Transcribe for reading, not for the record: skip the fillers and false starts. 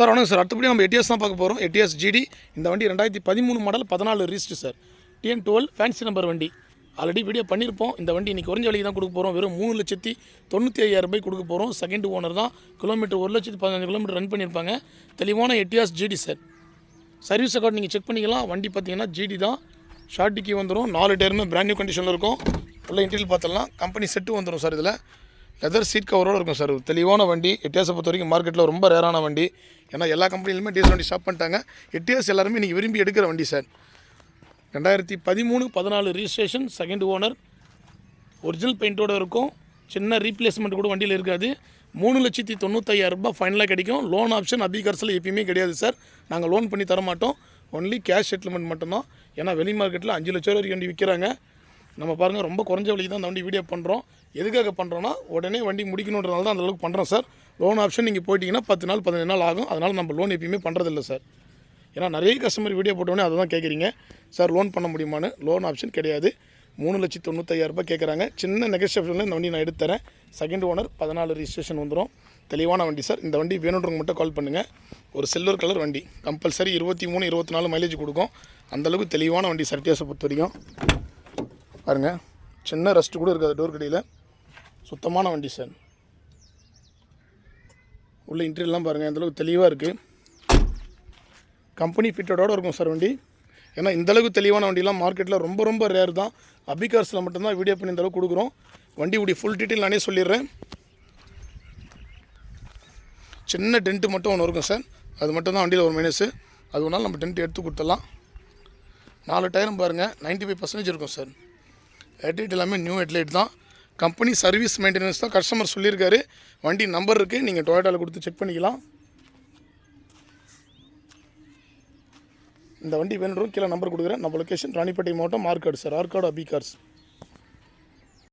Sir வணக்கம் sir. அடுத்தபடி நம்ம எட்டிஎஸ் தான் பார்க்க போகிறோம். எட்டிஎஸ் ஜிடி. இந்த வண்டி 2013 model 14 register sir. TN12 fancy number வண்டி. ஆல்ரெடி வீடியோ பண்ணியிருப்போம். இந்த வண்டி இன்றைக்கி குறைஞ்ச விலைக்கு தான் கொடுக்க போகிறோம். வெறும் 3,95,000 ரூபாய் கொடுக்க போகிறோம். செகண்ட் ஓனர் தான். கிலோமீட்டர் 1,15,000 கிலோமீட்டர் ரன் பண்ணியிருப்பாங்க. தெளிவான எட்டிஎஸ் ஜிடி சார். சர்வீஸ் அக்கௌண்ட் நீங்கள் செக் பண்ணிக்கலாம். வண்டி பார்த்தீங்கன்னா ஜிடி தான். ஷார்ட் டிக்கி வந்துடும். 4 டயருமே பிராண்ட் நியூ கண்டிஷனில் இருக்கும். உள்ள இன்டீரியல் பார்த்துடலாம். கம்பெனி செட்டு வந்துடும் சார். இதில் லெதர் சீட் கவரோடு இருக்கும் சார். தெளிவான வண்டி. எட்டிஎஸை பொறுத்த வரைக்கும் மார்க்கெட்டில் ரொம்ப ரேரான வண்டி. ஏன்னா எல்லா கம்பெனிலுமே டீசல் வண்டி ஸ்டாப் பண்ணிட்டாங்க. எட்டிஎஸ் எல்லாருமே இன்றைக்கி விரும்பி எடுக்கிற வண்டி sir. 2013-14 registration. Second owner. Original பெயிண்ட்டோடு இருக்கும். சின்ன ரீப்ளேஸ்மெண்ட் கூட வண்டியில் இருக்காது. 3,95,000 ரூபாய் ஃபைனலாக கிடைக்கும். லோன் ஆப்ஷன் அபிகார்ஸில் எப்பயுமே கிடையாது சார். நாங்கள் லோன் பண்ணி தர மாட்டோம். ஒன்லி கேஷ் செட்டில்மெண்ட் மட்டும்தான். ஏன்னா வெளி மார்க்கெட்டில் 5 லட்சம் வரைக்கும் வண்டி விற்கிறாங்க. நம்ம பாருங்கள் ரொம்ப குறைஞ்ச விலைக்கு தான் அந்த வண்டி வீடியோ பண்ணுறோம். எதுக்காக பண்ணுறோன்னா உடனே வண்டி முடிக்கணுன்றனால தான் அந்தளவுக்கு பண்ணுறோம் சார். லோன் ஆப்ஷன் நீங்கள் போயிட்டீங்கன்னா 10 நாள் 15 நாள் ஆகும். அதனால் நம்ம லோன் எப்பயுமே பண்ணுறதில்ல சார். ஏன்னா நிறைய கஸ்டமர் வீடியோ போட்டோடனே அதை தான் கேட்குறீங்க சார், லோன் பண்ண முடியுமான்னு. லோன் ஆப்ஷன் கிடையாது. 3,95,000 ரூபாய் கேட்குறாங்க. சின்ன நெகோஷியேஷனில் இந்த வண்டி நான் எடுத்துறேன். செகண்ட் ஓனர் 14 ரிஜிஸ்ட்ரேஷன் வந்துடும். தெளிவான வண்டி சார். இந்த வண்டி வேணுன்றவங்க மட்டும் கால் பண்ணுங்கள். ஒரு சில்வர் கலர் வண்டி. கம்பல்சரி 23-24 மைலேஜ் கொடுக்கும். அந்தளவுக்கு தெளிவான வண்டி சார். எட்டிஎஸை பொறுத்த வரைக்கும் பாருங்கள், சின்ன ரெஸ்ட்டு கூட இருக்காது டோர் கடையில். சுத்தமான வண்டி சார். உள்ள இன்டீரியர்லாம் பாருங்கள், அந்தளவுக்கு தெளிவாக இருக்குது. கம்பெனி ஃபிட்டடோடு இருக்கும் சார் வண்டி. ஏன்னா இந்தளவுக்கு தெளிவான வண்டிலாம் மார்க்கெட்டில் ரொம்ப ரொம்ப ரேர் தான். அபிகார்ஸில் மட்டும்தான் வீடியோ பண்ணி இந்தளவுக்கு கொடுக்குறோம். வண்டி உடைய ஃபுல் டீட்டெயில் நானே சொல்லிடுறேன். சின்ன டென்ட்டு மட்டும் ஒன்று இருக்கும் சார். அது மட்டும் தான் வண்டியில் ஒரு மைனஸு. அது ஒன்றால் நம்ம டென்ட் எடுத்து கொடுத்துடலாம். 4 டயரும் பாருங்கள் 95% இருக்கும் சார். ஹெட்லைட் எல்லாமே நியூ ஹெட்லைட் தான். கம்பெனி சர்வீஸ் மெயின்டெனன்ஸ் தான் கஸ்டமர் சொல்லியிருக்காரு. வண்டி நம்பர் இருக்குது, நீங்கள் டொயோட்டாவில் கொடுத்து செக் பண்ணிக்கலாம். இந்த வண்டி வேணும் கீழே நம்பர் கொடுக்குறேன். நம்ம லொக்கேஷன் ராணிப்பேட்டை மாவட்டம் ஆற்காடு சார். ஆற்காடு அபிகார்ஸ்.